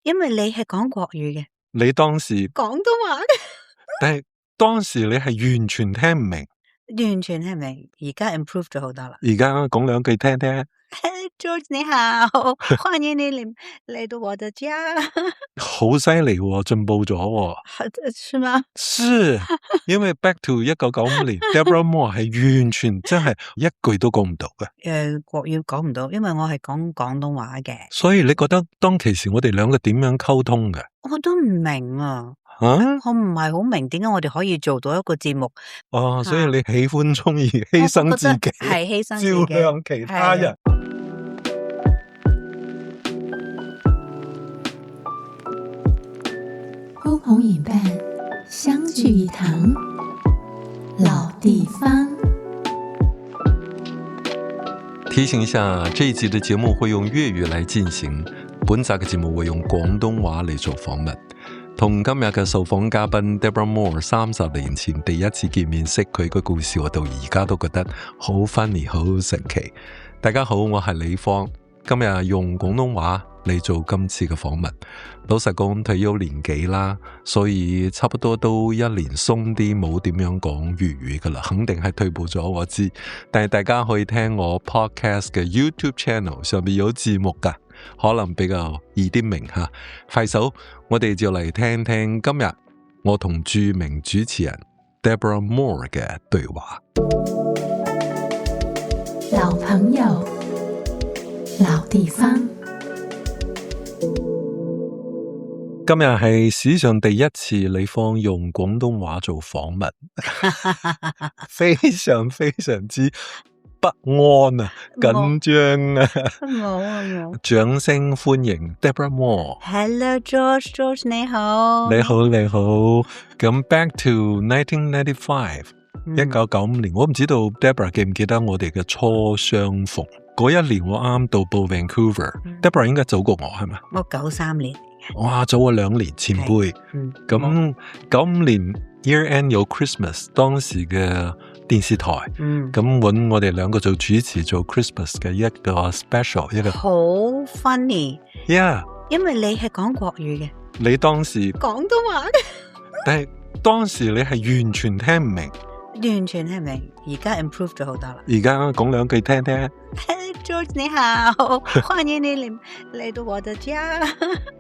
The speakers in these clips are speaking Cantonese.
因為你係講國語嘅，你當時廣東話嘅，但係當時你係完全聽唔明，完全聽唔明。而家 improve 咗好多啦。而家講兩句聽聽。George 你好，歡迎你嚟到我的家。好犀利喎，進步咗喎。是嗎？是，因為 back to 1995年，Deborah Moore 係完全真係一句都講唔到嘅。國語講唔到，因為我係講廣東話嘅。所以你覺得當其時我哋兩個點樣溝通嘅？我都唔明啊。我唔係好明點解我哋可以做到一個節目。所以你喜歡中意犧牲自己，係犧牲自己，照亮其他人。呼朋引伴，相聚一堂，老地方。提醒一下，這一集的節目會用粵語來進行，本集嘅節目會用廣東話嚟做訪問。同今日嘅受訪嘉賓 Deborah Moore 30年前第一次見面識佢嘅故事，我到而家都覺得好 funny 好神奇。大家好，我係李芳，今日用廣東話嚟做今次嘅訪問。老實講，退休年紀啦，所以差不多都一年鬆啲冇點樣講粵語噶啦，肯定係退步咗我知。但係大家可以聽我 podcast 嘅 YouTube channel 上面有字幕噶，可能比較易啲明吓。快手，我哋就嚟聽聽今日我同著名主持人 Deborah Moore 嘅對話。老朋友，老地方。今日係史上第一次李芳用廣東話做訪問，非常非常之不安啊，緊張啊！冇。掌聲歡迎 Deborah Moore。Hello George 你好。你好你好。咁 back to 1995， 1995年，我唔知道 Deborah 記唔記得我哋嘅初相逢？嗰一年我啱到報 Vancouver，Deborah 應該早過我係咪？我93年。哇，早我2年，前輩。咁95年 Year End 有 Christmas， 當時嘅電視台，咁搵我哋兩個做主持做 Christmas 嘅一個 special， 一個好 funny。Yeah， 因為你係講國語嘅，你當時廣東話嘅，但係當時你係完全聽唔明，完全聽唔明。而家 improve 咗好多啦。而家講兩句聽聽。George 你好，歡迎你嚟到我的家。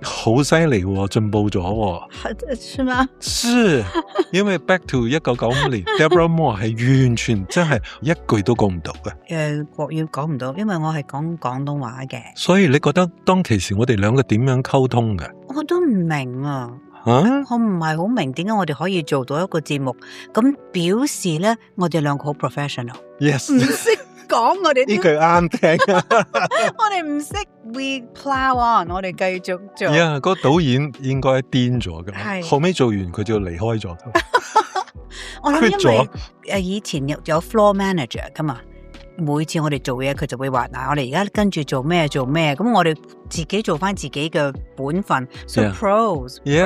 好犀利喎，進步咗喎。是嗎？是，因為 back to 1995年，Deborah Moore 係完全真係一句都講唔到嘅。國語講唔到，因為我係講廣東話嘅。所以你覺得當其時我哋兩個點樣溝通嘅？我都唔明啊。我唔係好明點解我哋可以做到一個節目，咁表示咧我哋兩個好 professional。Yes。唔識講我哋呢句啱聽。我哋唔識 we plow on， 我哋繼續做。個導演應該癲咗㗎，後尾做完佢就離開咗。我諗因為以前有 floor manager 㗎嘛，每次我哋做嘢佢就會話嗱，我哋而家跟住做咩，咁我哋自己做翻自己嘅本分。So pros。因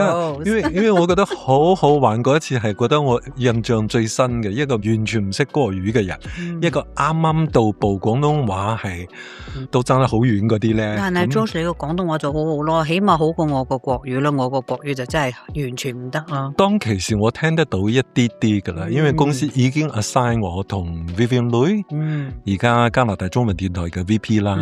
為我覺得好好玩嗰一次係覺得我印象最深嘅一個完全唔識國語嘅人，一個啱啱到步廣東話係都爭得好遠嗰啲咧。但係 George 你個廣東話就好好咯，起碼好過我個國語咯，我個國語就真係完全唔得咯。當其時我聽得到一啲啲噶啦，因為公司已經 assign 我同 Vivian Lui，而家加拿大中文電台嘅 VP 啦，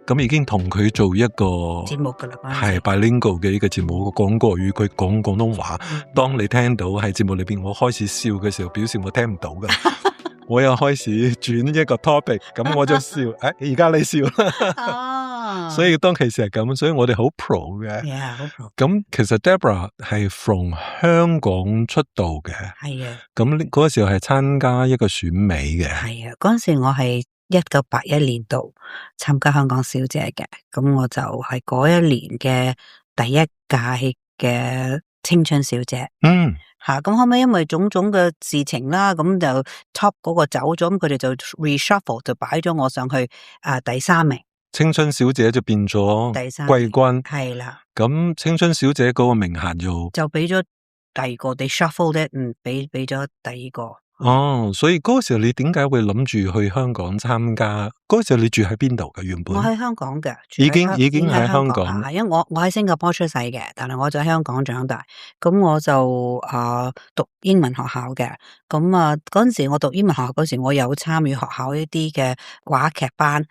咁已經同佢做一個節目噶啦，係 bilingual 嘅一個節目，講國語，佢講廣東話。當你聽到喺節目裏邊我開始笑嘅時候，表示我聽唔到噶。我又開始轉一個 topic， 咁我就笑。而家你笑啦。所以當其時係咁，所以我哋好 pro 嘅。好 pro。咁其實 Deborah 係 from 香港出道嘅。係啊。咁嗰個時候係參加一個選美嘅。係啊，嗰陣時我係1981年度參加香港小姐嘅，咁我就係嗰一年嘅第一屆嘅青春小姐。咁後尾因為種種嘅事情啦，咁就 top 嗰個走咗，咁佢哋就 reshuffle 就擺咗我上去第3名。青春小姐就變咗第3季軍。係啦。咁青春小姐嗰個名銜就俾咗第二個，they shuffle 咧，俾咗第二個。哦，所以嗰時候你點解會諗住去香港參加？嗰時候你住喺邊度嘅原本？我喺香港嘅，已經喺香港。係因為我喺新加坡出世嘅，但係我就喺香港長大。咁我就讀英文學校嘅。咁嗰陣時我讀英文學校嗰時，我有參與學校一啲嘅話劇班。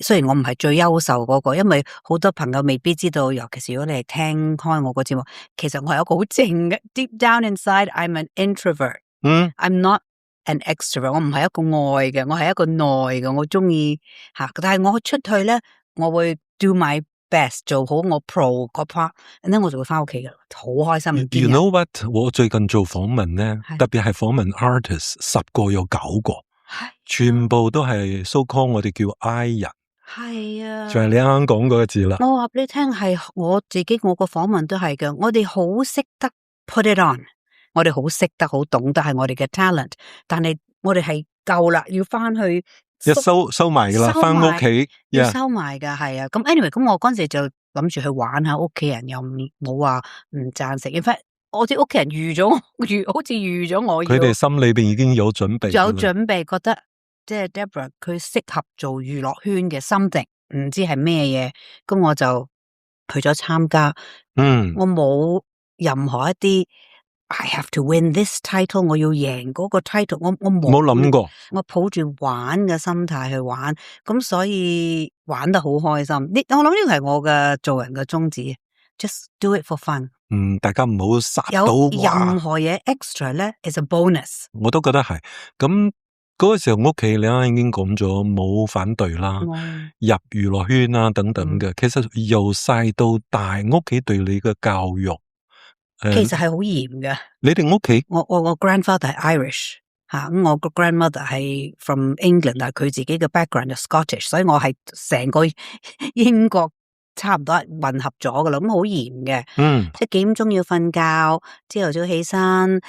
雖然我唔係最優秀嗰個，因為好多朋友未必知道，尤其是如果你係聽開我個節目，其實我係一個好靜嘅 ，deep down inside I'm an introvert。I'm not an extrovert， 我唔係一個外嘅，我係一個內嘅，我中意吓，但係我出去咧，我會 do my best 做好我 pro 嗰 part， 然後我就會翻屋企嘅，好開心。You know what？ 我最近做訪問咧，特別係訪問 artist， 10個有9個，全部都係 so call 我哋叫 I 人。係啊，就係你啱啱講嗰個字啦。我話俾你聽，係我自己我個訪問都係嘅，我哋好識得 put it on。我哋好識得好懂得係我哋嘅 talent， 但係我哋係夠啦，要翻去收埋噶啦，翻屋企要收埋噶，係啊。咁 anyway， 咁我嗰陣時就諗住去玩下，屋企人又冇話唔贊成。in fact， 我啲屋企人預咗，好似預咗我，佢哋心裏邊已經有準備，覺得即係 Deborah 佢適合做娛樂圈嘅心定，唔知係咩嘢，咁我就去咗參加。我冇任何一啲。I have to win this title， 我要贏嗰個 title， 我冇諗過，我抱住玩嘅心態去玩，咁所以玩得好開心。我諗呢個係我嘅做人嘅宗旨 ，just do it for fun。大家唔好殺到有任何嘢 extra 咧 is a bonus。我都覺得係。咁嗰個時候屋企你啱啱已經講咗冇反對啦，入娛樂圈啊等等嘅。其實由細到大，屋企對你嘅教育。其實係好嚴嘅。你哋屋企，我 grandfather 係 Irish 吓，咁我個 grandmother 係 from England， 但係佢自己嘅 background 係 Scottish， 所以我係成個英國差唔多係混合咗噶啦，咁好嚴嘅。即係幾點鐘要瞓覺，朝頭早起身，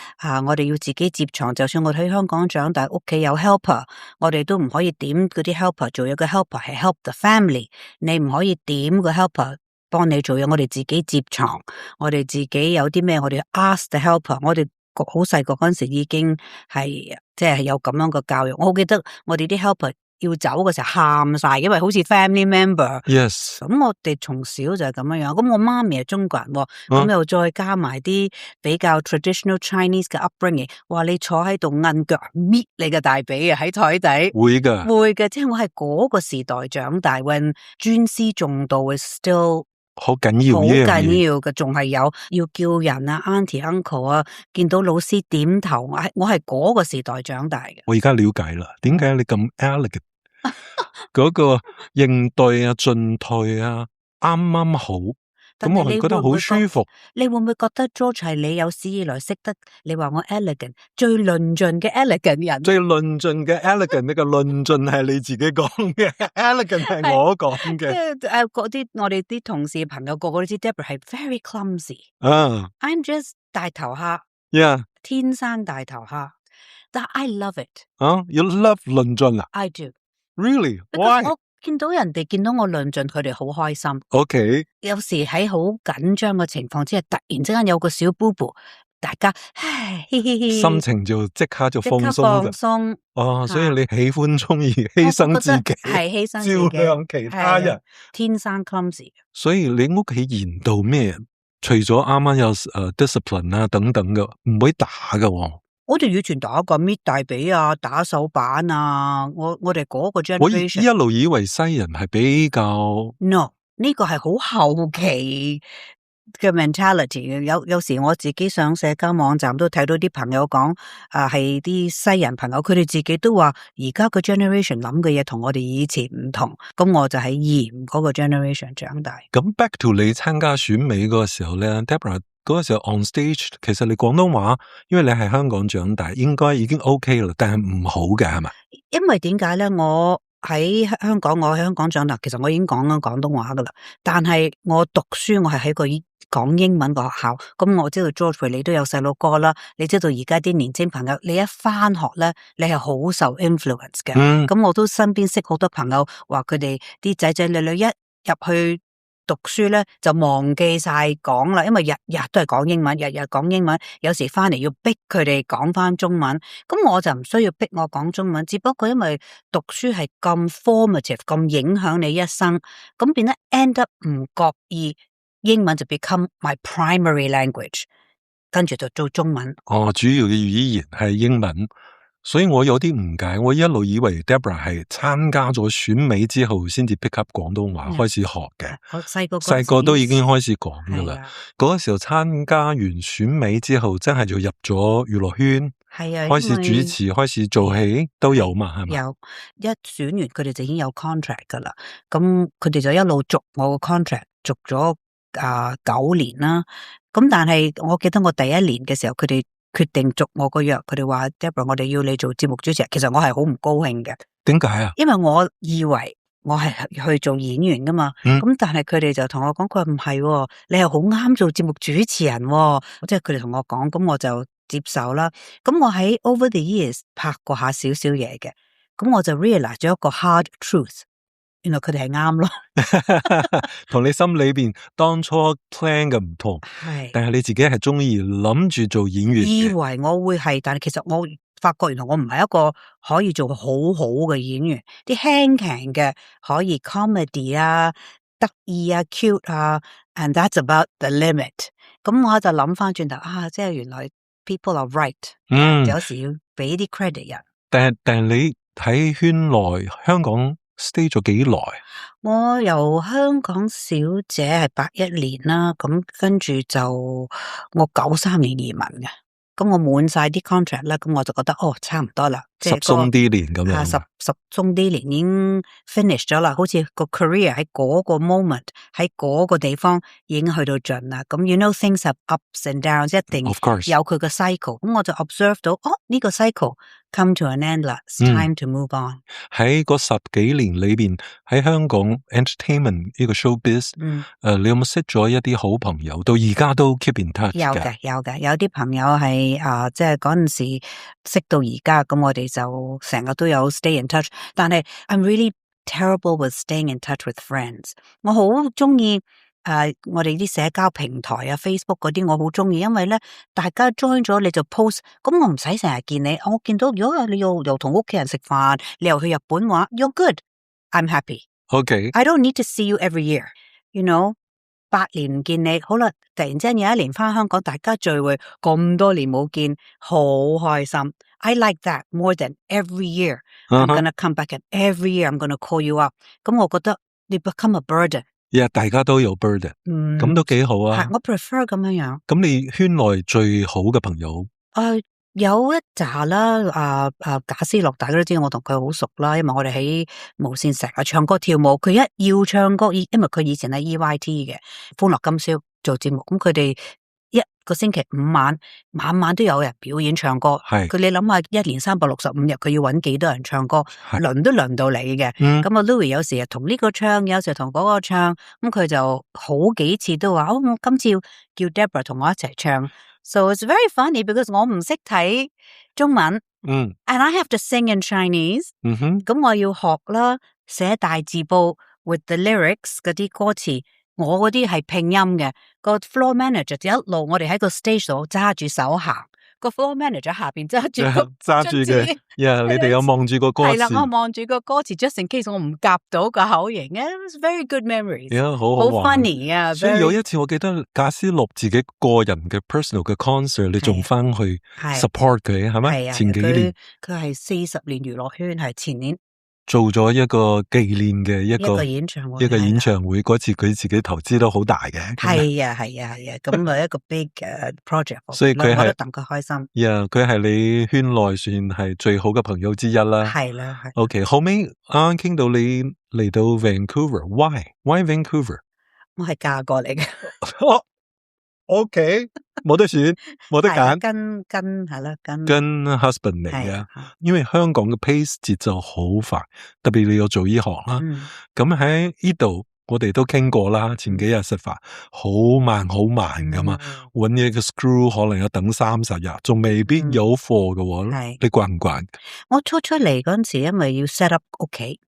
我哋要自己接床，就算我喺香港長大，屋企有 helper， 我哋都唔可以點嗰啲 helper 做嘢，個 helper 係 help the family， 你唔可以點個 helper。幫你做嘢，我哋自己接床，我哋自己有啲咩，我哋 ask the helper。我哋好細個嗰陣時已經係即係有咁樣嘅教育。我好記得我哋啲 helper 要走嘅時候喊晒，因為好似 family member。Yes。咁我哋從小就係咁樣樣。咁我媽咪係中國人，咁又再加埋啲比較 traditional Chinese 嘅 upbringing。話你坐喺度摁腳搣你嘅大髀啊，喺台底。會嘅，即係我係嗰個時代長大 when 尊師重道 is still。好緊要嘅，仲係有要叫人啊 ，auntie uncle 啊，見到老師點頭，我係嗰個時代長大嘅。我而家了解啦，點解你咁 elegant 嗰個應對啊、進退啊，啱好。咁我係覺得好舒服。你會唔會覺得 George 係你有史以來識得你話我 elegant 最論盡嘅 elegant 人？最論盡嘅 elegant 呢個論盡係你自己講嘅，elegant 係我講嘅。即係嗰啲我哋啲同事朋友個個都知 Deborah 係 very clumsy。I'm just 大頭蝦。Yeah。天生大頭蝦，但 I love it。You love 論盡啊 ？I do。Really？ Why？見到人哋見到我論盡，佢哋好開心。OK，有時喺好緊張嘅情況之下，突然之間有個小 boo， 大家心情就即刻就放鬆。所以你喜歡中意犧牲自己，係犧牲自己，照亮其他人。天生 clumsy。所以你屋企嚴到咩？除咗啱啱有discipline 啊等等嘅，唔會打㗎。我哋以前打過搣大髀啊，打手板啊，我哋嗰個 generation。我一路以為西人係比較 no， 呢個係好後期嘅 mentality 嘅。有時我自己上社交網站都睇到啲朋友講，係啲西人朋友，佢哋自己都話而家個 generation 諗嘅嘢同我哋以前唔同。咁我就喺鹽嗰個 generation 長大。咁 back to 你參加選美嗰個時候咧 ，Deborah 嗰個時候 on stage， 其實你廣東話，因為你係香港長大，應該已經 OK 啦，但係唔好嘅係咪？因為點解咧？我喺香港長大，其實我已經講緊廣東話噶啦。但係我讀書，我係喺個講英文個學校。咁我知道 George 你都有細路哥啦。你知道而家啲年青朋友，你一翻學咧，你係好受 influence 嘅。咁我都身邊識好多朋友，話佢哋啲仔仔女女一入去讀書咧就忘記晒講啦，因為日日都係講英文，日日講英文，有時翻嚟要逼佢哋講翻中文，咁我就唔需要逼我講中文，只不過因為讀書係咁 formative， 咁影響你一生，咁變得 end up 唔覺意，英文就 become my primary language， 跟住就做中文。主要嘅語言係英文。所以我有啲誤解，我一路以為 Deborah 係參加咗選美之後先至 pick up 廣東話開始學嘅。我細個都已經開始講噶啦。嗰個時候參加完選美之後，真係就入咗娛樂圈，開始主持，開始做戲都有嘛，係咪？有，一選完佢哋就已經有 contract 噶啦，咁佢哋就一路續我個 contract， 續咗9年啦。咁但係我記得我第一年嘅時候，佢哋決定續我個約，佢哋話 Deborah， 我哋要你做節目主持人。其實我係好唔高興嘅。點解啊？因為我以為我係去做演員噶嘛，咁但係佢哋就同我講，佢話唔係，你係好啱做節目主持人，即係佢哋同我講，咁我就接受啦。咁我喺 Over the Years 拍過下少少嘢嘅，咁我就 realize 咗一個 hard truth。原來佢哋係啱咯，同你心裏邊當初 plan 嘅唔同，係，但係你自己係中意諗住做演員，以為我會係，但係其實我發覺原來我唔係一個可以做好好嘅演員，啲輕鬆嘅可以 comedy 啊、得意啊、cute 啊 ，and that's about the limit。咁我就諗翻轉頭即係原來 people are right，有時要俾啲 credit 人。但係你喺圈內香港stay 咗幾耐？我由香港小姐係81年啦，咁跟住就我93年移民嘅，咁我滿晒啲 contract 啦，咁我就覺得差唔多啦，即係十鬆啲年咁樣，十鬆啲年已經 finish 咗啦，好似個 career 喺嗰個 moment 喺嗰個地方已經去到盡啦，咁 you know things have ups and downs， 一定有佢個 cycle， 咁我就 observe 到呢個 cycle come to an end 啦，it's time to move on。喺嗰10幾年裏邊，喺香港 entertainment 呢個 showbiz，你有冇識咗一啲好朋友？到而家都 keep in touch 嘅？有啲朋友係即係嗰陣時識到而家，咁我哋就成日都有 stay in touch。但係 I'm really terrible with staying in touch with friends。我好中意我哋啲社交平台啊 Facebook 嗰啲我好中意，因為咧大家 join 咗你就 post， 咁我唔使成日見你，我見到如果你又同屋企人食飯，你又去日本話 you're good，I'm happy。Okay. I don't need to see you every year。You know， 8年唔見你，好啦，突然之間有一年翻香港，大家聚會咁多年冇見，好開心。I like that more than every year。I'm gonna come back and every year I'm gonna call you up。咁我覺得你 become a burden。大家都有 burden，咁都幾好啊。我 prefer 咁樣。咁你圈內最好嘅朋友？有一紮啦，賈思樂大家都知道我同佢好熟啦，因為我哋喺無線成日唱歌跳舞，佢一要唱歌，因為佢以前喺 EYT 嘅歡樂今宵做節目，咁佢哋一個星期5晚，晚晚都有人表演唱歌。佢你諗下，一年365日，佢要揾幾多人唱歌，輪都輪到你嘅。咁Louis 有時同呢個唱，有時同嗰個唱，咁佢就好幾次都話，我今次要叫 Deborah 同我一齊唱。So it's very funny because 我唔識睇中文，and I have to sing in Chinese。咁我要學啦，寫大字報 with the lyrics 嗰啲歌詞。我嗰啲係拼音嘅，個 floor manager 就一路我哋喺個 stage 度揸住手行，個 floor manager 下邊揸住嘅，你哋有望住個歌詞，係啦，我望住個歌詞 just in case 我唔夾到個口型，it was very good memories， 好 funny 啊！所以有一次我記得賈思樂自己個人嘅 personal 嘅 concert， 你仲翻去 support 佢係咪？前幾年佢係40年娛樂圈，係前年。做咗一個紀念嘅一個演唱會，嗰次佢自己投資都好大嘅。係啊，咁啊一個 big project， 所以佢係戥佢開心。佢係你圈內算係最好嘅朋友之一啦。係啦OK， 後尾啱傾到你嚟到 Vancouver，Why Vancouver？ 我係嫁過嚟嘅。OK， 冇得選，冇得揀，跟 husband 嚟嘅。因為香港嘅 pace 節奏好快，特別你有做呢行啦。咁喺呢度我哋都傾過啦，前幾日食飯好慢噶嘛，搵嘢嘅 screw 可能要等30日，仲未必有貨嘅。你慣唔慣？我初出嚟嗰陣時，因為要 set up 屋企，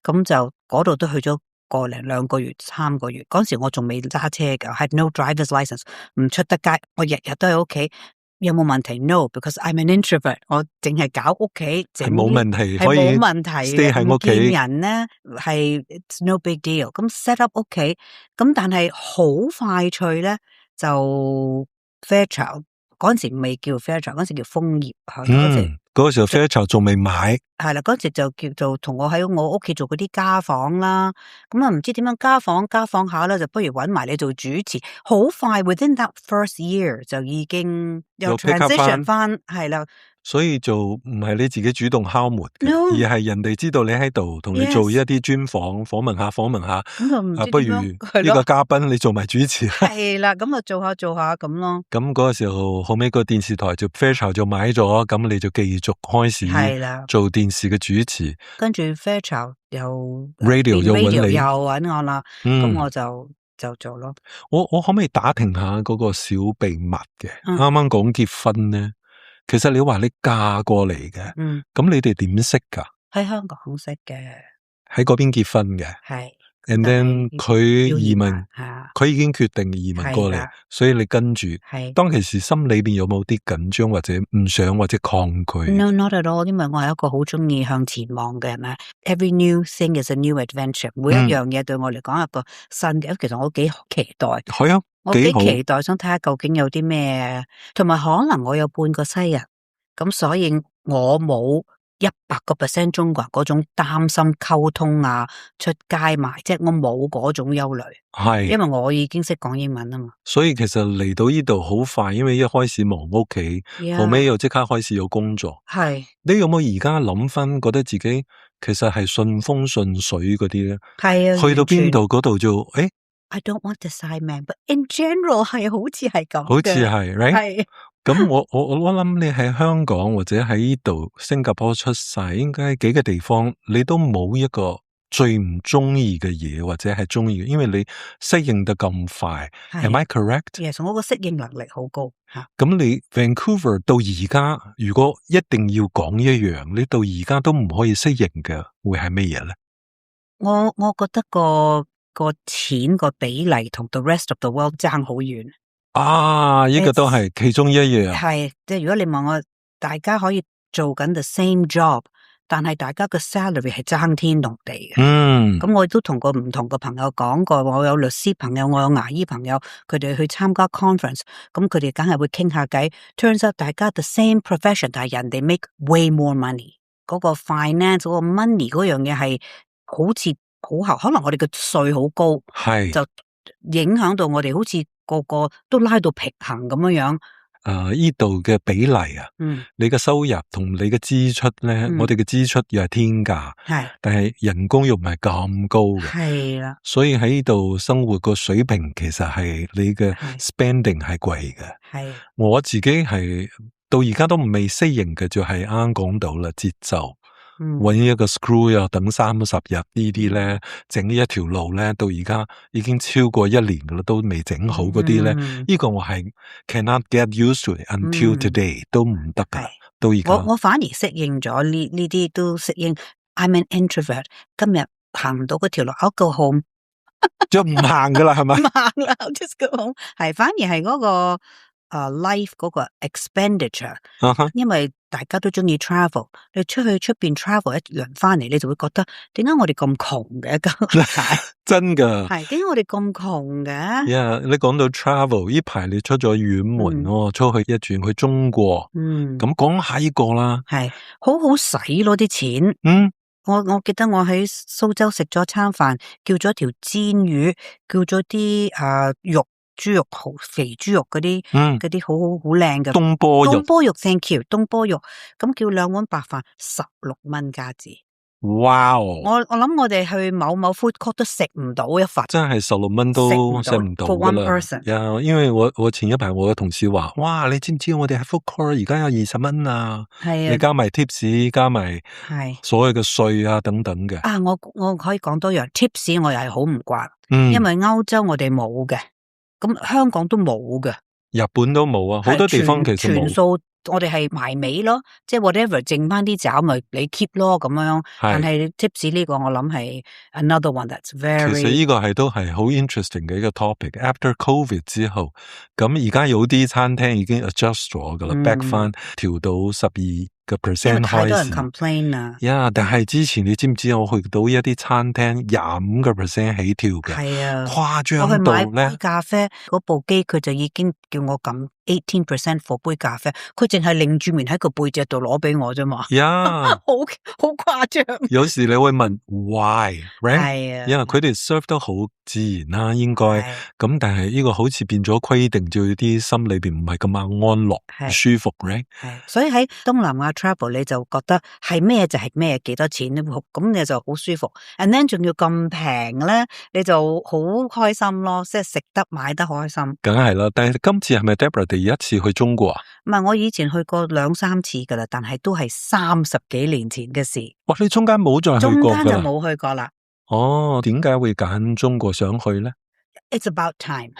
咁就嗰度都去咗個零2個月、3個月，嗰時我仲未揸車㗎，係 no driver's license， 唔出得街，我日日都喺屋企。有冇問題 ？No， because I'm an introvert。我淨係搞屋企，係冇問題，係冇問題嘅。喺屋企見人咧係 it's no big deal。咁 set up 屋企，咁但係好快脆咧就 Fairchild 嗰陣時未叫 Fairchild， 嗰陣時叫楓葉嚇。嗰個時候 Fairchild 仲未買，係啦，嗰時就叫做同我喺我屋企做嗰啲家訪啦，咁啊唔知點樣家訪下咧，就不如搵埋你做主持，好快 within that first year 就已經有 transition 翻，係啦。所以就唔係你自己主動敲門嘅，而係人哋知道你喺度，同你做一啲專訪，訪問下。咁就唔知不如呢個嘉賓你做埋主持。係啦，咁啊做下咁咯。咁嗰個時候後尾個電視台就 Fairchild 就買咗，咁你就繼續開始做電視嘅主持。跟住 Fairchild 又 Radio 又揾你，又揾我啦，咁我就做咯。我可唔可以打聽下嗰個小秘密嘅？啱啱講結婚咧。其實你話你嫁過嚟嘅，咁你哋點識噶？喺香港識嘅，喺嗰邊結婚嘅，係。And then 佢移民，佢已經決定移民過嚟，所以你跟住。當其時心裏邊有冇啲緊張或者唔想或者抗拒 ？No, not at all。因為我係一個好中意向前望嘅人啊。Every new thing is a new adventure。每一樣嘢對我嚟講係一個新嘅，其實我幾期待。係啊。我幾期待想睇下究竟有啲咩，同埋可能我有半個西人，咁所以我冇100% 中國人嗰種擔心溝通啊，出街買，即係我冇嗰種憂慮，係，因為我已經識講英文啊嘛。所以其實嚟到呢度好快，因為一開始忙屋企，後尾又即刻開始有工作。係，你有冇而家諗翻，覺得自己其實係順風順水嗰啲咧？係啊，去到邊度嗰度就誒。I don't want to side man, but in general 係好似係咁嘅，好似係 ，right？ 係。咁我諗你喺香港或者喺呢度新加坡出世，應該幾個地方你都冇一個最唔中意嘅嘢，或者係中意嘅，因為你適應得咁快。Am I correct？ Yes， 我個適應能力好高。咁你 Vancouver 到而家，如果一定要講一樣，你到而家都唔可以適應嘅，會係咩嘢咧？我覺得個錢個比例同 the rest of the world 爭好遠啊！呢個都係其中一樣。係，即係如果你問我，大家可以做緊 the same job， 但係大家個 salary 係爭天同地嘅。咁我亦都同過唔同嘅朋友講過，我有律師朋友，我有牙醫朋友，佢哋去參加 conference， 咁佢哋梗係會傾下偈。Turns out 大家 the same profession， 但係人哋 make way more money。嗰個 finance 嗰個 money 嗰樣嘢係好似。好可能我哋嘅稅好高，係就影響到我哋好似個個都拉到平衡咁樣樣。呢度嘅比例啊，你嘅收入同你嘅支出咧，我哋嘅支出又係天價，係，但係人工又唔係咁高嘅，係啦。所以喺呢度生活個水平其實係你嘅 spending 係貴嘅。係，我自己係到而家都未適應嘅，就係啱啱講到啦，節奏。搵一個 screw 又等30日呢啲咧，整呢一條路咧，到而家已經超過1年噶啦，都未整好嗰啲咧，呢個我係 cannot get used to it until today 都唔得噶。到而家我反而適應咗呢啲都適應。I'm an introvert。今日行唔到嗰條路 ，I'll go home 就唔行噶啦，係咪？唔行啦 ，I'll just go home。係反而係嗰個life 嗰個 expenditure，因為大家都中意 travel， 你出邊 travel 一輪翻嚟，你就會覺得點解我哋咁窮嘅？真噶係點解我哋咁窮嘅？你講到 travel 呢排你出咗遠門出去一轉去中國，咁講下呢個啦，係好好使咯啲錢。我記得我喺蘇州食咗餐飯，叫咗條煎魚，叫咗啲肉。豬肉好肥豬肉嗰啲，嗰啲好靚嘅東坡肉 ，thank you， 東坡肉，咁叫2碗白飯16蚊加紙。哇！我諗我哋去某 food court 都食唔到一份，真係16蚊都食唔到 for one person。因為我前一排我嘅同事話，哇！你知唔知我哋喺 food court 而家有20蚊啊？係啊，你加埋 tips， 加埋所有嘅稅啊等等嘅。我可以講多樣 tips， 我又係好唔慣，因為歐洲我哋冇嘅。咁香港都冇嘅，日本都冇啊，好多地方其實冇。全數我哋係埋尾咯，即係 whatever 剩翻啲爪咪你 keep 咯咁樣。但係 tips 呢個我諗係 another one that's very。其實呢個都係好 interesting 嘅一個 topic。After COVID 之後，咁而家有啲餐廳已經 adjust 咗噶啦，back 翻調到12%開始。因為太多人 complain 啦。但係之前你知唔知我去到一啲餐廳25%起跳嘅，係啊，誇張到咧。我去買杯咖啡嗰部機佢就已經叫我撳18% for 杯咖啡，佢淨係擰住面喺個背脊度攞俾我啫嘛。好誇張。有時你會問 why， right？ 係啊，因為佢哋 serve 得好自然啦，應該咁，但係呢個好似變咗規定，就啲心裏邊唔係咁安樂舒服 right？ 所以喺東南亞 travel 你就覺得係咩就係咩，幾多錢咁你就好舒服 ，and then 仲要咁平咧，你就好開心咯，即係食得買得開心。梗係啦，但係今次係咪 Deborah 第一次去中國啊？唔係，我以前去過2-3次噶啦，但係都係30幾年前嘅事。哇，你中間冇再去過㗎啦？中間就冇去過啦。哦，點解會揀中國想去咧？ It's about time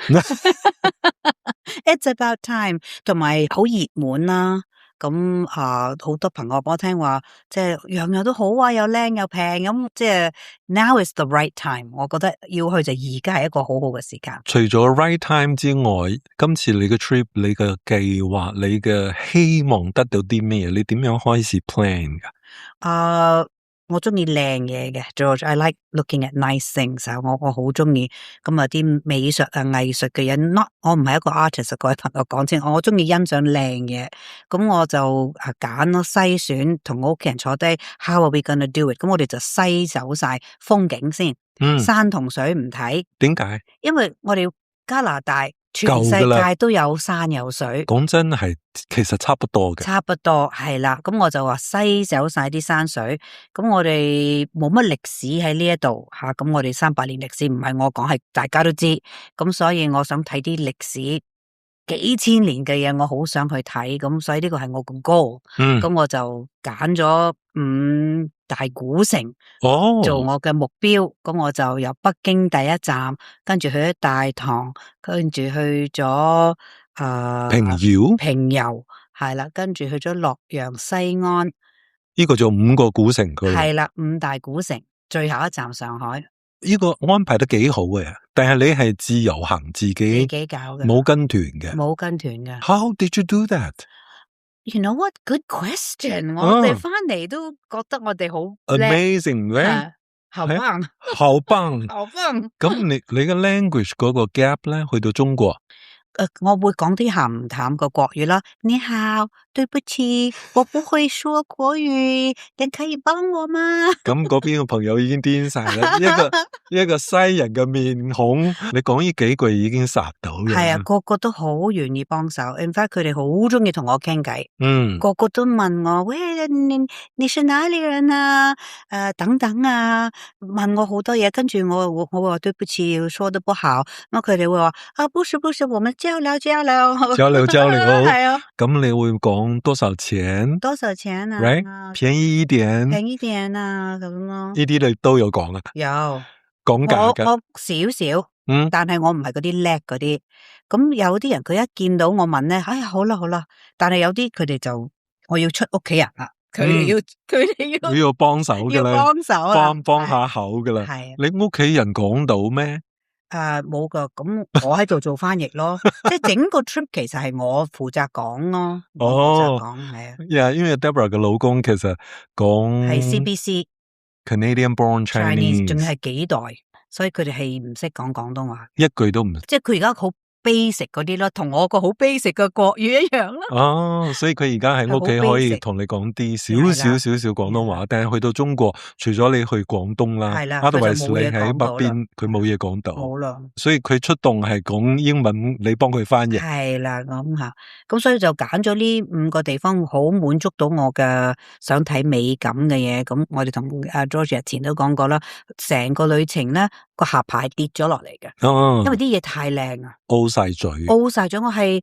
。It's about time， 同埋好熱門啦。咁好多朋友幫我聽話，即係樣樣都好啊，又靚又平，咁即係 now is the right time。我覺得要去就而家係一個好好嘅時間。除咗 right time 之外，今次你嘅 trip、你嘅計劃、你嘅希望得到啲咩？你點樣開始 plan 噶？我中意靚嘢嘅 George，I like looking at nice things。我好中意咁啊啲美術啊藝術嘅人。我唔係一個 artist， 各位朋友講清，我中意欣賞靚嘢。咁我就揀咯，篩選同我屋企人坐低 ，How are we gonna do it？ 咁我哋就篩走晒風景先，山同水唔睇。點解？因為我哋加拿大。全世界都有山有水，講真係其實差不多嘅，差不多係啦。咁我就話篩走晒啲山水，咁我哋冇乜歷史喺呢一度吓，咁我哋300年歷史唔係我講，係大家都知，咁所以我想睇啲歷史幾千年嘅嘢，我好想去睇，咁所以呢個係我個 goal。咁我就揀咗5大古城做我嘅目標，咁我就由北京第一站，跟住去咗大唐，跟住去咗平遙係啦，跟住去咗洛陽西安，呢個就5個古城噶啦，係啦，5大古城，最後一站上海。呢個安排得幾好嘅，但係你係自由行，自己搞嘅，冇跟團嘅，冇跟團嘅。How did you do that? You know what? Good question。我哋翻嚟都覺得我哋好 amazing 咧，好棒，好棒，好棒。咁你嘅 language 嗰個 gap 咧，去到中國。我會講啲鹹唔淡個國語啦。你好，對不起，我不會說國語，你可以幫我嗎？咁嗰邊嘅朋友已經癲晒啦，一個西人嘅面孔，你講呢幾句已經殺到嘅。係啊，個個都好願意幫手。In fact，佢哋好中意同我傾偈。個個都問我，喂，你是哪裡人啊？等等啊，問我好多嘢。跟住我話對不起，說得不好。咁佢哋會話不是，我們交流，係啊。咁你會講多少錢？多少錢啊？ Right? 便宜一點啊，咁咯。呢啲你都有講啊？有講價㗎。我少少，但係我唔係嗰啲叻嗰啲。咁有啲人佢一見到我問咧，哎呀好啦，但係有啲佢哋就我要出屋企人啦，佢哋要幫手㗎啦，幫手幫下口㗎啦。係你屋企人講到咩？冇噶，咁我喺度做翻譯咯，即係整個 trip 其實係我負責講咯。負責講係啊，因為 Deborah 嘅老公其實講係 CBC Canadian born Chinese， 仲要係幾代，所以佢哋係唔識講廣東話，一句都唔。即係佢而家好 basic 嗰啲咯，同我個好 basic 嘅國語一樣咯。所以佢而家喺屋企可以同你講啲少廣東話，但係去到中國，除咗你去廣東啦，otherwise你喺北邊，佢冇嘢講到。冇啦，所以佢出動係講英文，你幫佢翻譯。係啦，咁所以就揀咗呢5個地方，好滿足到我嘅想睇美感嘅嘢。咁我哋同阿 George 日前都講過啦，成個旅程咧個下巴跌咗落嚟嘅，因為啲嘢太靚啊。O 晒嘴，我係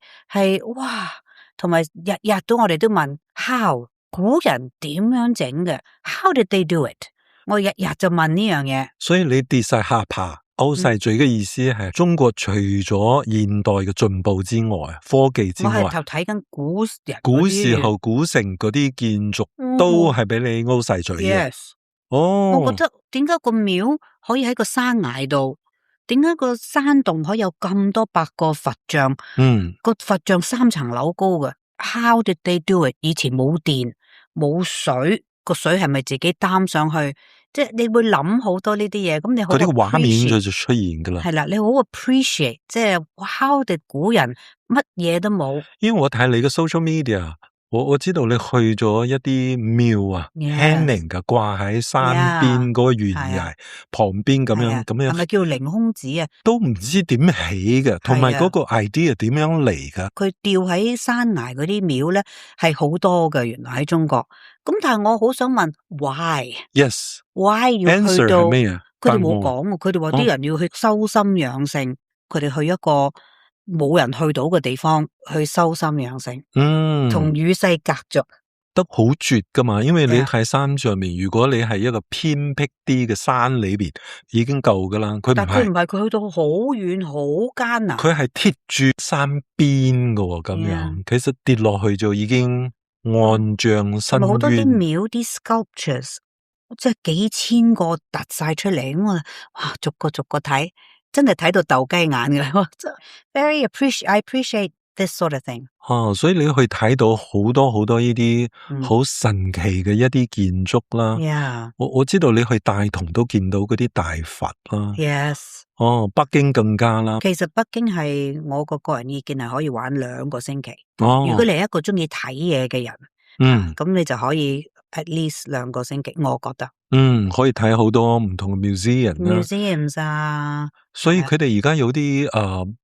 哇，同埋日都我哋都問 how 古人點樣整嘅 ，how did they do it？ 我日就問呢樣嘢，所以你跌晒下巴，歐勢聚嘅意思係中國除咗現代嘅進步之外，科技之外，我係睇緊古時候古城嗰啲建築都係俾你歐勢聚嘅。Yes，我覺得點解個廟可以喺個山崖度？點解個山洞可以有咁多百個佛像？個佛像3層樓高嘅。How did they do it？ 以前冇電冇水，個水係咪自己擔上去？即係你會諗好多呢啲嘢，咁你好嗰啲畫面就出現噶啦。係啦，你好 appreciate， 即係 how did 古人乜嘢都冇。因為我睇你嘅 social media， 我知道你去咗一啲廟啊 ，hanging 嘅掛喺山邊嗰個懸崖旁邊咁樣，係咪叫凌空寺啊？都唔知點起嘅，同埋嗰個 idea 點樣嚟噶？佢吊喺山崖嗰啲廟咧係好多嘅，原來喺中國。咁但係我好想問 why？Yes，why 要去到？佢哋冇講喎，佢哋話啲人要去修心養性，佢哋去一個冇人去到嘅地方去修心養性，同與世隔絕，得好絕噶嘛。因為你喺山上面，如果你係一個偏僻啲嘅山裏邊，已經夠噶啦。但佢唔係，佢去到好遠好艱難，佢係貼住山邊噶咁樣，其實跌落去就已經萬丈深淵。好多啲廟啲 sculptures， 即係幾千個突晒出嚟，咁哇，逐個睇。真係睇到鬥雞眼嘅，very I appreciate this sort of thing。所以你去睇到好多呢啲好神奇嘅一啲建築啦。我知道你去大同都見到嗰啲大佛啦。Yes。北京更加啦。其實北京係我個人意見係可以玩2個星期。如果你係一個中意睇嘢嘅人，咁你就可以 at least 2個星期，我覺得。可以睇好多唔同嘅 museums 啊。所以佢哋而家有啲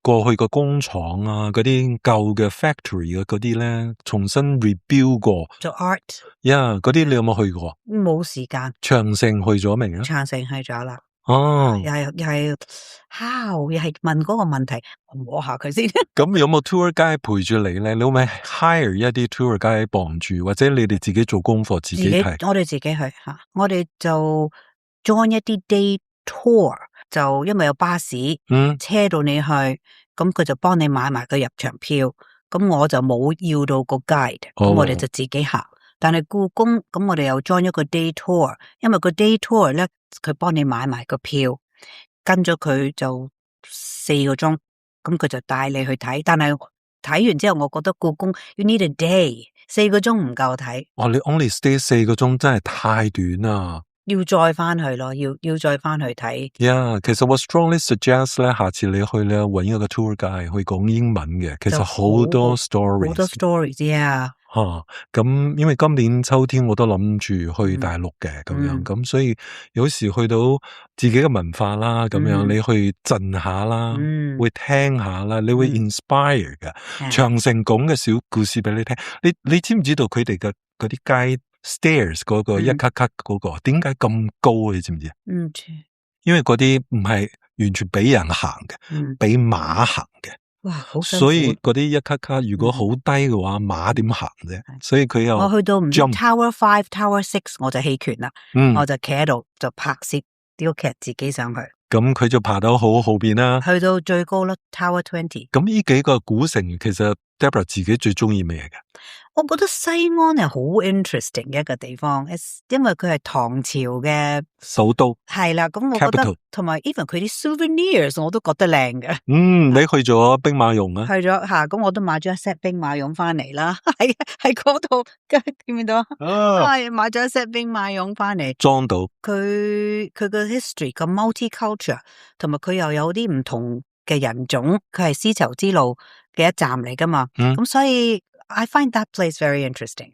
過去個工廠啊，嗰啲舊嘅 factory 嘅嗰啲咧，重新 rebuild 過做 art。嗰啲你有冇去過？冇時間。長城去咗未啊？長城去咗啦。又係 how 又係問嗰個問題，我摸下佢先。咁有冇 tour guide 陪住你咧？你會唔會 hire 一啲 tour guide 幫住，或者你哋自己做功課自己睇？我哋自己去吓，我哋就 join 一啲 day tour， 就因為有巴士車到你去，咁佢就幫你買埋個入場票。咁我就冇要到個 guide，咁我哋就自己行。但係故宮咁，我哋又 join 一個 day tour， 因為個 day tour 咧，佢幫你買埋個票，跟咗佢就4個鐘，咁佢就帶你去睇。但係睇完之後，我覺得故宮 you need a day， 4個鐘唔夠睇。你 only stay 4個鐘真係太短啦，要再翻去咯，要再翻去睇。其實我 strongly suggest 咧，下次你去咧搵一個 tour guide 去講英文嘅，其實好多 stories， 好多 stories 咁因為今年秋天我都諗住去大陸嘅咁樣，咁所以有時去到自己嘅文化啦，咁樣你去震下啦，會聽下啦，你會 inspire 嘅。長城講嘅小故事俾你聽，你知唔知道佢哋嘅嗰啲街 stairs 嗰個一級級嗰個點解咁高？你知唔知啊？唔知，因為嗰啲唔係完全俾人行嘅，俾馬行嘅。哇，好辛苦。所以嗰啲一級級如果好低嘅話，馬點行啫？所以佢又我去到唔知 Tower 5、Tower 6，我就棄權啦。我就企喺度就拍攝啲劇自己上去。咁佢就爬到好後邊啦，去到最高啦 Tower 20。咁呢幾個古城其實 Deborah 自己最中意咩嘅？我覺得西安係好 interesting 嘅一個地方，因為佢係唐朝嘅首都。係啦，咁我覺得同埋 even 佢啲 souvenirs 我都覺得靚嘅。你去咗兵馬俑啊？去咗吓，咁我都買咗一 set 兵馬俑翻嚟啦。喺嗰度見唔見到？係買咗一 set 兵馬俑翻嚟，裝到佢個 history 咁 multicultural， 同埋佢又有啲唔同嘅人種，佢係絲綢之路嘅一站嚟噶嘛。咁所以I find that place very interesting。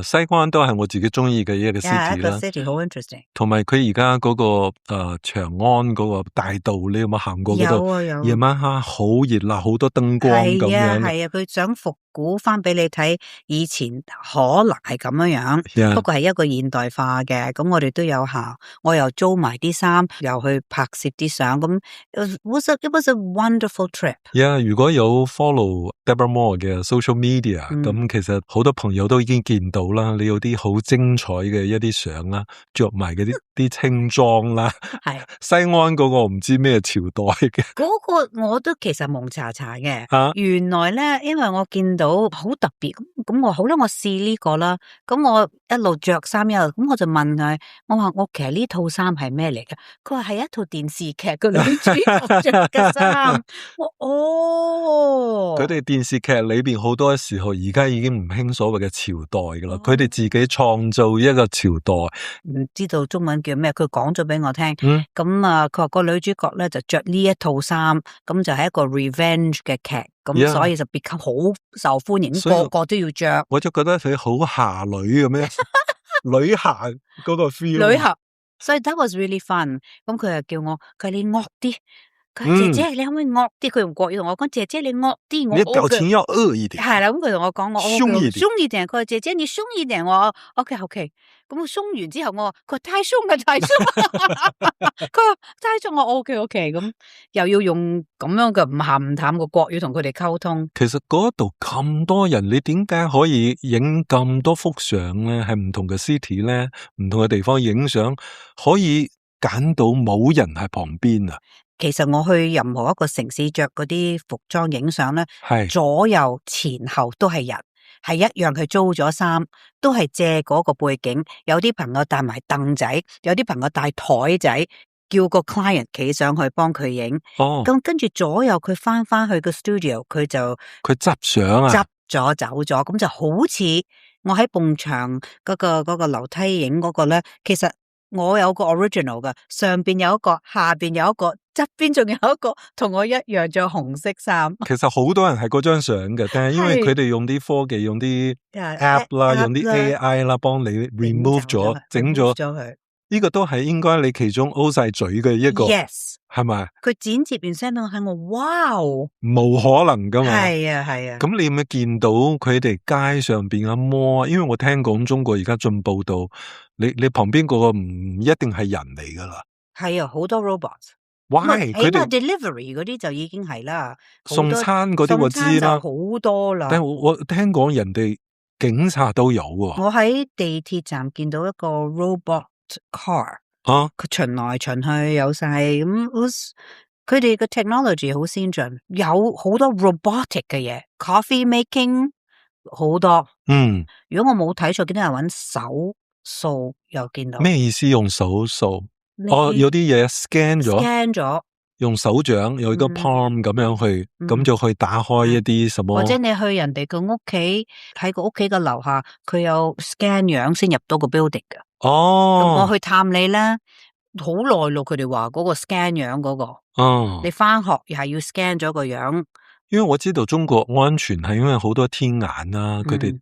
西關都係我自己中意嘅一個 city 啦。一個 city 好 interesting。同埋佢而家嗰個長安嗰個大道，你有冇行過嗰度？有。夜晚黑好熱鬧，好多燈光咁樣。係啊，佢想復估翻俾你睇，以前可能係咁樣，不過係一個現代化嘅，咁我哋都有效，我又租埋啲衫，又去拍攝啲相，咁 it was a wonderful trip。如果有 follow Deborah Moore 嘅 social media，咁其實好多朋友都已經見到啦，你有啲好精彩嘅一啲相啦，着埋嗰啲青裝啦，係西安嗰個唔知咩朝代嘅，嗰個我都其實蒙查查嘅，原來咧，因為我見到好特別，咁我好啦，我試呢個啦，咁我一路着衫一路，咁我就問佢，我話我其實呢套衫係咩嚟嘅？佢話係一套電視劇嘅女主角着嘅衫。佢哋電視劇裏邊好多時候而家已經唔興所謂嘅朝代噶啦，佢哋自己創造一個朝代，唔知道中文叫咩，佢講咗俾我聽。咁啊，佢話個女主角咧就着呢一套衫，咁就係一個 revenge 嘅劇，咁所以就become好受歡迎，個個都要着。我就覺得佢好俠女咁樣，女俠嗰個 feel。女俠，所以 that was really fun。咁佢又叫我，佢話你惡啲。姐姐，你可唔可以惡啲？佢用國語同我講，姐姐你惡啲，我你表情要惡一點。係啦，咁佢同我講我兇一點，兇一點。佢話姐姐你兇一點，我 OK。咁我兇完之後，佢話太兇啦，太兇。佢話太兇，我 OK。咁又要用咁樣嘅唔鹹唔淡嘅國語同佢哋溝通。其實嗰度咁多人，你點解可以影咁多幅相咧？係唔同嘅 city 咧，唔同嘅地方影相，可以揀到冇人喺旁邊啊！其實我去任何一個城市着嗰啲服裝影相咧，左右前後都係人，係一樣去租咗衫，都係借嗰個背景。有啲朋友帶埋凳仔，有啲朋友帶台仔，叫個 client 企上去幫佢影。咁跟住左右佢翻去個 studio， 佢執相啊，執咗走咗，咁就好似我喺埲牆嗰個樓梯影嗰個咧，其實。我有個 original 嘅，上邊有一個，下邊有一個，側邊仲有一個，同我一樣着紅色衫。其實好多人係嗰張相嘅，但係因為佢哋用啲科技，用啲 app 啦，用啲 AI 啦，幫你 remove 咗，整咗佢。呢個都係應該你其中 O 晒嘴嘅一個 ，yes， 係咪？佢剪接完 send 到喺我，哇！冇可能噶嘛，係啊。咁你有冇見到佢哋街上邊阿摩？因為我聽講中國而家進步到，你旁邊嗰個唔一定係人嚟噶啦。係啊，好多 robots。Why？佢哋 delivery 嗰啲就已經係啦，送餐嗰啲我知啦，好多啦。但係我聽講人哋警察都有喎。我喺地鐵站見到一個 robot car，佢巡來巡去有晒咁，佢哋嘅 technology 好先進，有好多 robotic 嘅嘢 ，coffee making 好多。如果我冇睇錯，見到人搵手掃，又見到咩意思？用手掃？有啲嘢 scan 咗，用手掌有一個 palm 咁樣去，咁就可以打開一啲什麼？或者你去人哋個屋企，喺個屋企嘅樓下，佢有 scan 樣先入到個 building 㗎。我去探你咧，好耐咯。佢哋話嗰個 scan 樣嗰個，你翻學又係要 scan 咗個樣。因為我知道中國安全係因為好多天眼啦，佢哋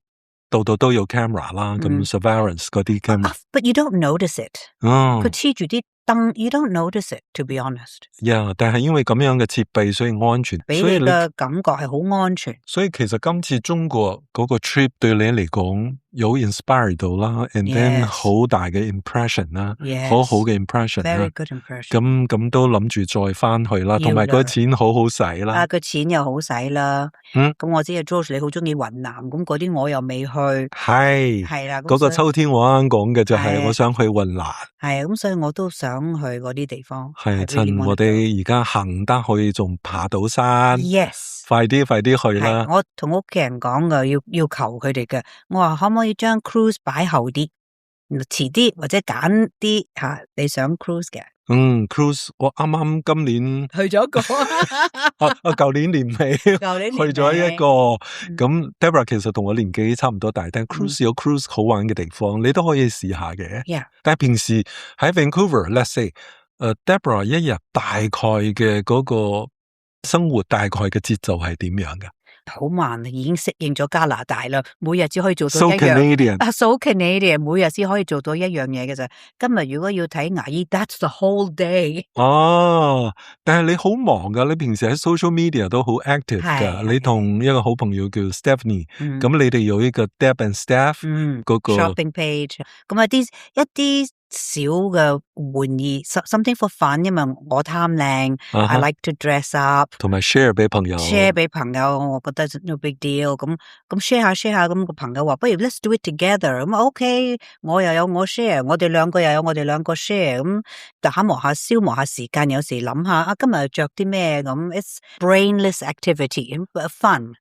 度度都有 camera 啦，咁 surveillance 嗰啲 camera。But you don't notice it。佢黐住啲燈 ，you don't notice it。To be honest。但係因為咁樣嘅設備，所以安全。俾你嘅感覺係好安全。所以其實今次中國嗰個 trip 對你嚟講有 inspire 到啦 ，and then 好大嘅 impression 啦，好好嘅 impression 啦。Very good impression。咁都諗住再翻去啦，同埋個錢好好使啦。個錢又好使啦。咁我知啊 George 你好中意雲南，咁嗰啲我又未去。係啦。嗰個秋天我啱啱講嘅就係我想去雲南。係啊，咁所以我都想去嗰啲地方。係趁我哋而家行得可以仲爬到山。Yes。快啲去啦！我同屋企人講嘅，要求佢哋嘅。我話可唔可以將 cruise 擺後啲，遲啲或者揀啲你想 cruise 嘅。cruise 我啱啱今年去咗一個，舊年年尾去咗一個。咁 Deborah 其實同我年紀差唔多大，但 cruise 有 cruise 好玩嘅地方，你都可以試下嘅。但係平時喺 Vancouver，let's say，Deborah 一日大概嘅嗰個生活大概嘅節奏係點樣噶？好慢，已經適應咗加拿大啦，每日只可以做到一樣。So Canadian， So Canadian， 每日先可以做到一樣嘢嘅啫。今日如果要睇牙醫 ，that's the whole day。但係你好忙噶，你平時喺 social media 都好 active 噶。你同一個好朋友叫 Stephanie，咁你哋有一個 Deb and Steph 嗰個 shopping page， 咁一啲小嘅玩意 ，something for fun， 因為我貪靚，I like to dress up， 同埋 share 俾朋友，我覺得 no big deal， 咁 share 下，咁個朋友話不如 let's do it together， 咁 OK， 我又有我 share， 我哋兩個又有我哋兩個 share， 咁打磨下消磨下時間，有時諗下今日着啲咩咁 ，it's brainless activity，but fun。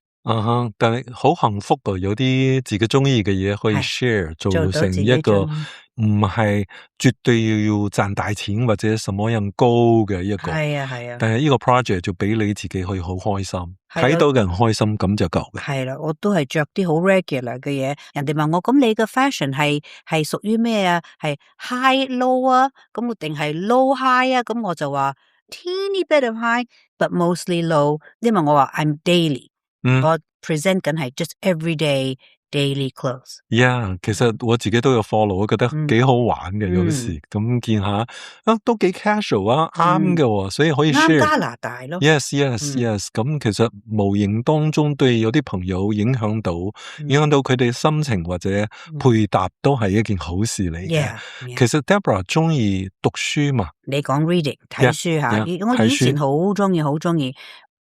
但係好幸福噃，有啲自己中意嘅嘢可以 share， 做成一個唔係絕對要賺大錢或者什麼樣高嘅一個，係啊，但係呢個 project 就俾你自己可以好開心，睇到嘅人開心咁就夠嘅。係啦，我都係着啲好 regular 嘅嘢，人哋問我咁你嘅 fashion 係屬於咩啊？係 high low 啊？咁定係 low high 啊？咁我就話 teeny bit of high but mostly low， 因為我話 I'm daily。我 present 緊係 just everyday daily clothes。其實我自己都有 follow， 我覺得幾好玩嘅，有時咁見下都幾 casual 啱嘅，所以可以 share。加拿大咯。Yes， 咁其實無形當中對有啲朋友影響到佢哋心情或者配搭都係一件好事嚟嘅。其實 Deborah 中意讀書嘛？你講 reading 睇書吓，我以前好中意。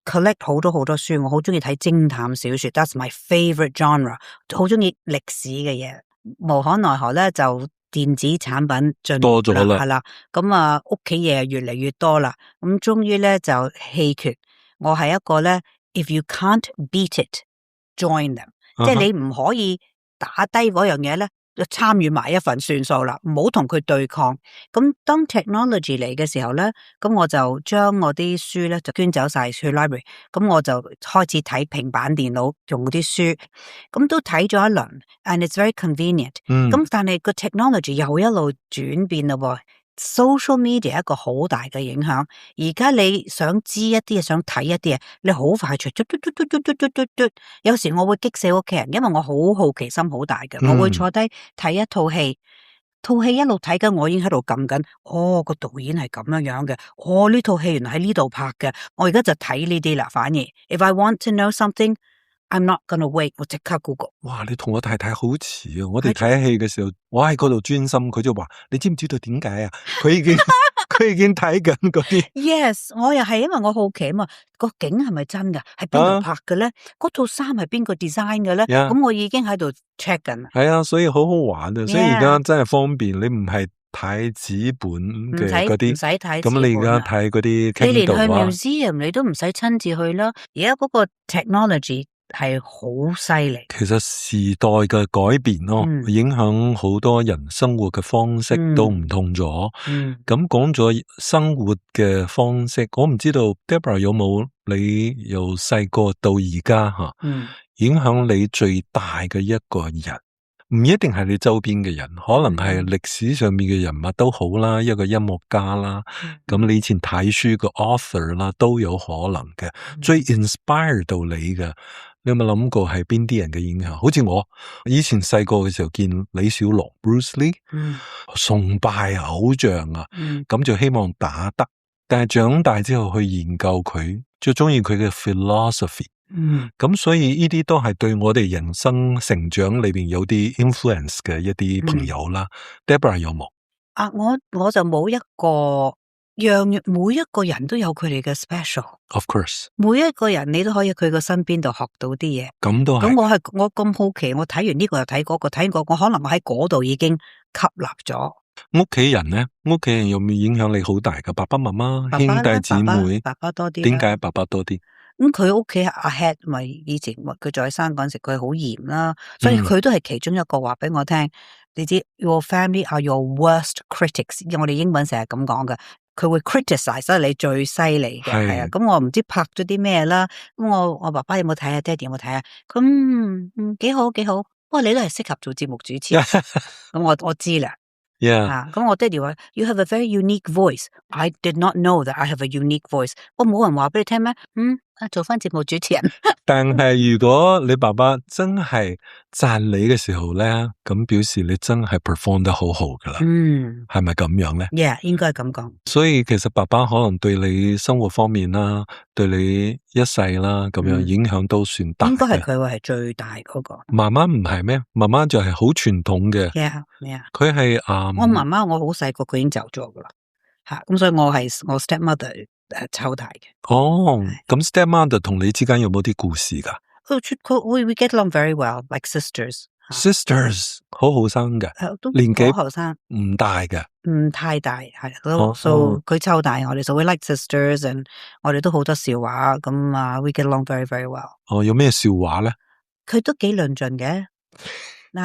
collect 好多書，我好中意睇偵探小說 ，that's my favorite genre。好中意歷史嘅嘢，無可奈何咧就電子產品進多咗啦，係啦，咁屋企嘢越嚟越多啦，咁終於咧就棄權。我係一個咧 ，if you can't beat it，join them， 即係你唔可以打低嗰樣嘢咧。就參與埋一份算數啦，唔好同佢對抗。咁當 technology 嚟嘅時候咧，咁我就將我啲書咧就捐走晒去 library。咁我就開始睇平板電腦用啲書，咁都睇咗一輪 ，and it's very convenient。咁但係個 technology 又一路轉變咯喎。social media 一個好大嘅影響，而家你想知一啲嘢，想睇一啲嘢，你好快脆，有時我會激死屋企人，因為我好好奇心好大嘅，我會坐低睇一套戲一路睇緊，我已經喺度撳緊，個導演係咁樣嘅，呢套戲原來喺呢度拍嘅，我而家就睇呢啲啦。反而 if I want to know something，I'm not gonna wait， 我即刻 Google。哇！你同我太太好似啊！我哋睇戲嘅時候，我喺嗰度專心，佢就話：你知唔知道點解啊？佢已經睇緊嗰啲。Yes， 我又係因為我好奇啊嘛，個景係咪真噶？喺邊度拍嘅咧？嗰套衫係邊個 design 嘅咧？咁我已經喺度 check 緊。係啊，所以好好玩啊！所以而家真係方便，你唔係睇紙本嘅嗰啲，唔使睇。咁你而家睇嗰啲，你連去 museum 你都唔使親自去啦。而家嗰個 technology。係好犀利，其實時代嘅改變咯，影響好多人生活嘅方式都唔同咗。咁講咗生活嘅方式，我唔知道 Deborah 有冇你由細個到而家影響你最大嘅一個人，唔一定係你周邊嘅人，可能係歷史上面嘅人物都好啦，一個音樂家啦，咁你以前睇書嘅 author 啦都有可能嘅，最 inspire 到你嘅。你有冇諗過係邊啲人嘅影響？好似我以前細個嘅時候見李小龍 Bruce Lee，崇拜偶像啊，咁就希望打得，但係長大之後去研究佢，最中意佢嘅 philosophy，咁所以呢啲都係對我哋人生成長裏邊有啲 influence 嘅一啲朋友啦。Deborah 有冇？我就冇一個。每一個人都有佢哋嘅 special，of course， 每一個人你都可以佢個身邊度學到啲嘢。咁都係。咁我咁好奇，我睇完呢個又睇嗰個，睇過我可能我喺嗰度已經吸納咗。屋企人咧，屋企人有冇影響你好大嘅？爸爸媽媽、兄弟姊妹，爸爸多啲。點解爸爸多啲？咁佢屋企阿 head 咪以前佢在生嗰陣時佢好嚴啦，所以佢都係其中一個話俾我聽。你知 Your family are your worst critics， 我哋英文成日咁講嘅。佢會 criticize 你最犀利嘅，係啊，咁我唔知拍咗啲咩啦，咁我爸爸有冇睇啊，爹哋有冇睇啊？咁幾好，不過你都係適合做節目主持，咁我知啦，咁我爹哋話 You have a very unique voice，I did not know that I have a unique voice， 我冇人話俾你聽咩？做翻節目主持人。但係如果你爸爸真係讚你嘅時候咧，咁表示你真係 perform 得好好噶啦。係咪咁樣咧？ Yeah， 應該係咁講。所以其實爸爸可能對你生活方面啦，對你一世啦，咁樣影響都算大。應該係佢會係最大嗰個。媽媽唔係咩？媽媽就係好傳統嘅。Yeah，佢係我媽媽我好細個佢已經走咗噶啦。咁所以我係我 stepmother 湊大嘅。咁 stepmother 同你之間有冇啲故事噶？We get along very well, like sisters. Sisters 好後生嘅，年紀好後生，唔大嘅，唔太大係。So 佢湊大我哋，so we like sisters, and 我哋都好多笑話咁we get along very very well。有咩笑話咧？佢都幾論盡嘅。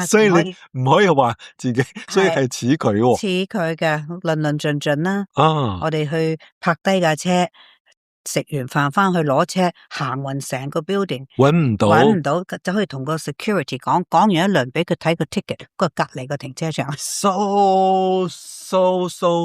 所以你唔可以話自己，所以係似佢喎。似佢嘅論盡啦。我哋去泊低架車，食完飯翻去攞車，行勻成個 building， 揾唔到，就可以同個 security 講完一輪，俾佢睇個 ticket， 個隔籬個停車場。So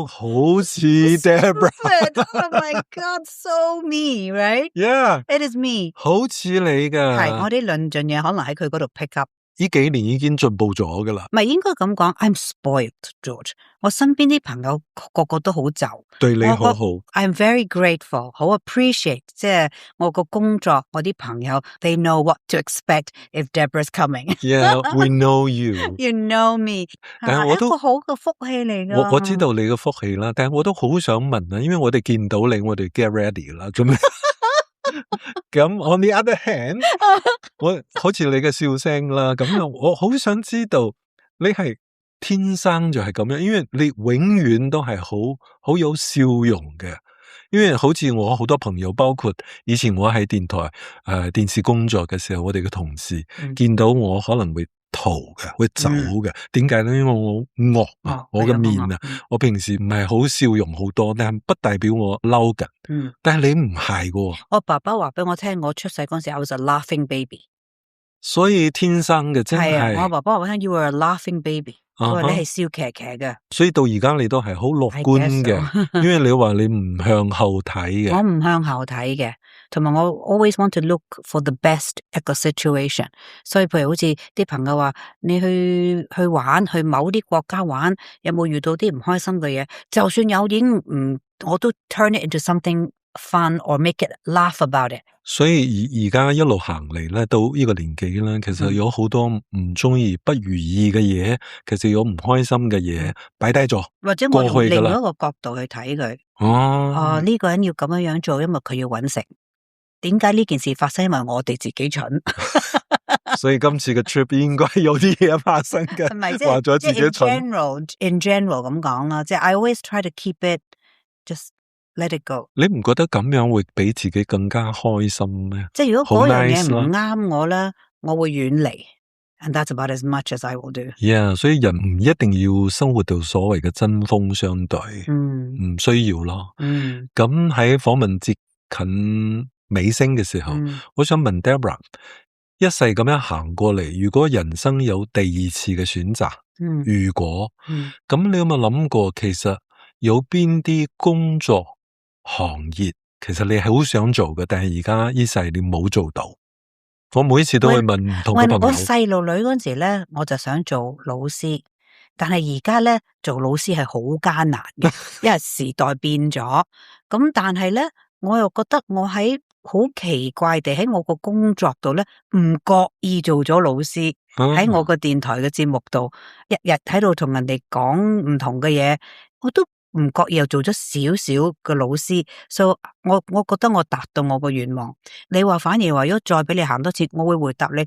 好似 Deborah。Oh my God, so me, right? Yeah, it is me。好似你噶。係我啲論盡嘢，可能喺佢嗰度 pick up。呢幾年已經進步咗噶啦。唔係應該咁講 ，I'm spoiled, George。我身邊啲朋友個個都好就，對你好好。I'm very grateful， 好 appreciate， 即係我個工作，我啲朋友 ，they know what to expect if Deborah's coming。 Yeah, we know you. You know me。但係我都一個好嘅福氣嚟噶。我知道你嘅福氣啦，但係我都好想問啊，因為我哋見到你，我哋 get ready 啦，做咩？咁 on the other hand， 我好似你嘅笑聲啦，咁我好想知道你係天生就係咁樣，因為你永遠都係好有笑容嘅。因為好似我好多朋友，包括以前我喺電台電視工作嘅時候，我哋嘅同事見到我可能會逃嘅，會走嘅。點解咧？因為我惡啊，我嘅面啊，我平時唔係好笑容好多，但係不代表我嬲緊。但係你唔係嘅。我爸爸話俾我聽，我出世嗰陣時 I was a laughing baby。所以天生嘅真係。我爸爸話俾我聽 You were a laughing baby。我話你係笑騎騎嘅。所以到而家你都係好樂觀嘅，因為你話你唔向後睇嘅。我唔向後睇嘅，同埋我 always want to look for the best 一個 situation。所以譬如好似啲朋友話你去玩，去某啲國家玩，有冇遇到啲唔開心嘅嘢？就算有已經我都 turn it into something fun or make it laugh about it。所以而家一路行嚟咧，到呢個年紀咧，其實有好多唔中意、不如意嘅嘢，其實有唔開心嘅嘢擺低咗，或者我用另一個角度去睇佢。呢個人要咁樣做，因為佢要搵食。點解呢件事發生？因為我哋自己蠢。所以今次嘅 trip 應該有啲嘢發生嘅，話咗自己蠢。In general 咁講啦，即係 I always try to keep it just。Let it go。你唔覺得咁樣會俾自己更加開心咩？即係如果嗰樣嘢唔啱我咧，我會遠離。And that's about as much as I will do。Yeah， 所以人唔一定要生活到所謂嘅針鋒相對。唔需要咯。咁喺訪問接近尾聲嘅時候，我想問 Deborah， 一世咁樣行過嚟，如果人生有第二次嘅選擇，如果咁你有冇諗過，其實有邊啲工作行業其實你係好想做嘅，但係而家呢世你冇做到。我每次都會問唔同嘅朋友。我細路女嗰陣時咧，我就想做老師，但係而家咧做老師係好艱難嘅，因為時代變咗。咁但係咧，我又覺得我喺好奇怪地喺我個工作度咧，唔覺意做咗老師。喺我個電台嘅節目度，日日喺度同人哋講唔同嘅嘢，我都唔覺意又做咗少少嘅老師，所以我覺得我達到我個願望。你話反而話如果再俾你行多次，我會回答你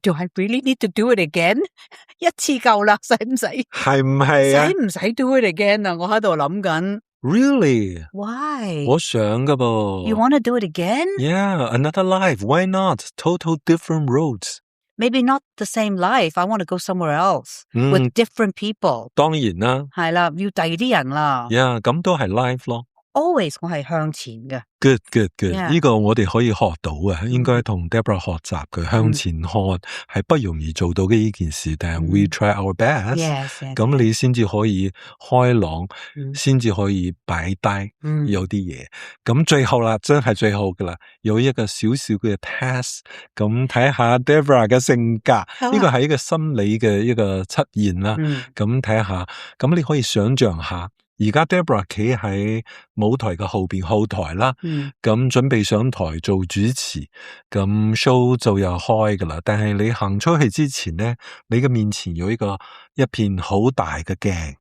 ，Do I really need to do it again？ 一次夠啦，使唔使？係唔係啊？使唔使 do it again 啊？我喺度諗緊。Really? Why? 我想噶噃。You want to do it again? Yeah, another life. Why not? Total different roads.Maybe not the same life. I want to go somewhere else with different people. 當然啦，係啦，要第二啲人啦。咁都係 life 咯。always 我係向前嘅。Good。呢個我哋可以學到啊，應該同 Deborah 學習嘅，向前看係不容易做到嘅呢件事，但係 we try our best。咁你先至可以開朗，先至可以擺低有啲嘢。咁最後啦，真係最後噶啦，有一個少少嘅 test， 咁睇下 Deborah 嘅性格，呢個係一個心理嘅一個測驗啦。咁睇下，咁你可以想象下。而家 Deborah 企喺舞台嘅後台啦，咁準備上台做主持，咁 show 就又開噶啦。但係你行出去之前咧，你嘅面前有一片好大嘅鏡，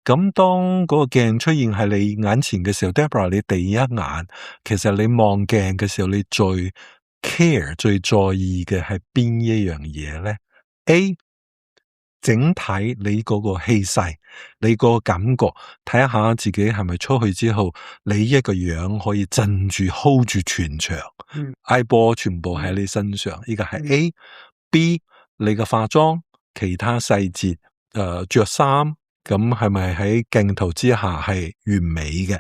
咁當嗰個鏡出現喺你眼前嘅時候，Deborah 你第一眼，其實你望鏡嘅時候，你最 care 最在意嘅係邊一樣嘢咧 ？A 整體你嗰個氣勢，你個感覺，睇下自己係咪出去之後，你一個樣可以鎮住 hold 住全場，eye ball 全部喺你身上，呢個係 A。B 你嘅化妝，其他細節，着衫，咁係咪喺鏡頭之下係完美嘅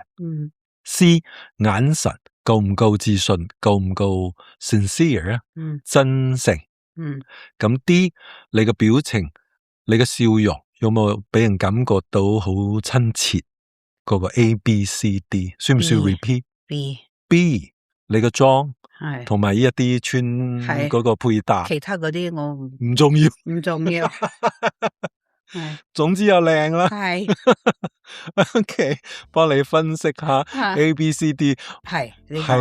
？C 眼神夠唔夠自信，夠唔夠 sincere 啊？真誠。咁 D 你嘅表情。你嘅笑容有冇俾人感覺到好親切？嗰個 A、B、C、D 需唔需要 repeat？B 你嘅妝同埋一啲穿嗰個配搭，其他嗰啲我唔重要，唔重要。總之又靚啦。係，OK， 幫你分析下 A、B、C、D。係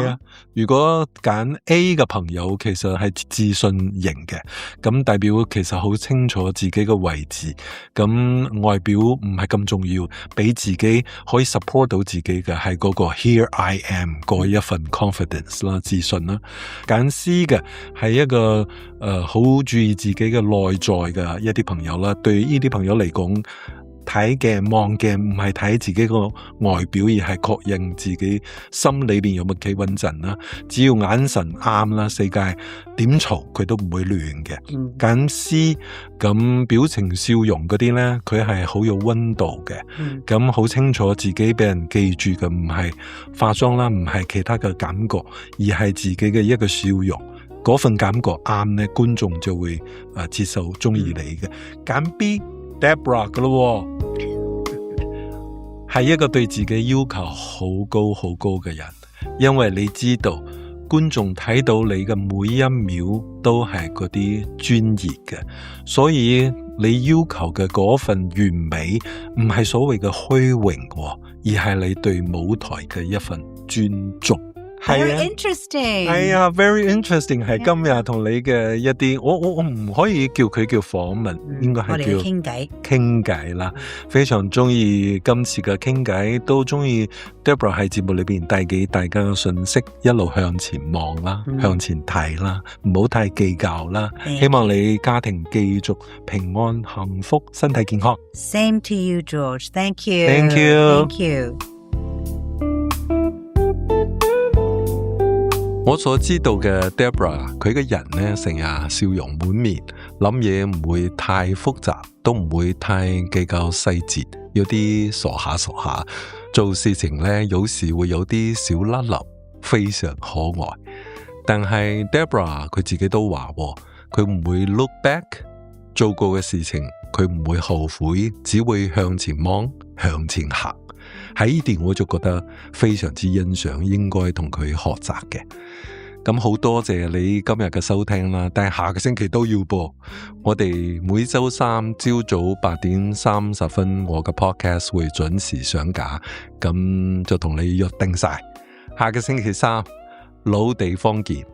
啊，如果揀 A 嘅朋友，其實係自信型嘅，咁代表其實好清楚自己嘅位置，咁外表唔係咁重要，俾自己可以 support 到自己嘅係嗰個 Here I am 嗰一份 confidence 啦，自信啦。揀 C 嘅係一個好注意自己嘅內在嘅一啲朋友啦，對呢啲朋友嚟講，睇嘅望嘅唔係睇自己個外表，而係確認自己心裏邊有冇企穩陣啦。只要眼神啱啦，世界點嘈佢都唔會亂嘅。揀 C 咁表情笑容嗰啲咧，佢係好有溫度嘅。咁好清楚自己俾人記住嘅唔係化妝啦，唔係其他嘅感覺，而係自己嘅一個笑容。嗰份感覺啱咧，觀眾就會接受中意你嘅。揀 B。Deborah 噶咯，係一個對自己要求好高好高嘅人，因為你知道觀眾睇到你嘅每一秒都係嗰啲專業嘅，所以你要求嘅嗰份完美唔係所謂嘅虛榮，而係你對舞台嘅一份尊重。Very interesting。係啊 ，very interesting 係今日同你嘅一啲，我唔可以叫佢叫訪問，應該係叫傾偈啦。非常中意今次嘅傾偈，都中意 Deborah 喺節目裏邊帶給大家嘅信息，一路向前望啦，向前睇啦，唔好太計較啦。希望你家庭繼續平安幸福，身體健康。Same to you, George. Thank you. Thank you. Thank you. 我所知道嘅 Deborah， 佢嘅人呢，成日笑容滿面，諗嘢唔會太複雜，都唔會太計較細節，有啲傻下，做事情呢，有時會有啲小甩漏，非常可愛。但係 Deborah 佢自己都話，佢唔會 look back， 做過嘅事情佢唔會後悔，只會向前望，向前行。喺呢點我就覺得非常之欣賞，應該同佢學習嘅。咁好多謝你今日嘅收聽啦，但係下個星期都要播。我哋每周三朝早8:30，我嘅 podcast 會準時上架，咁就同你約定晒，下個星期三老地方見。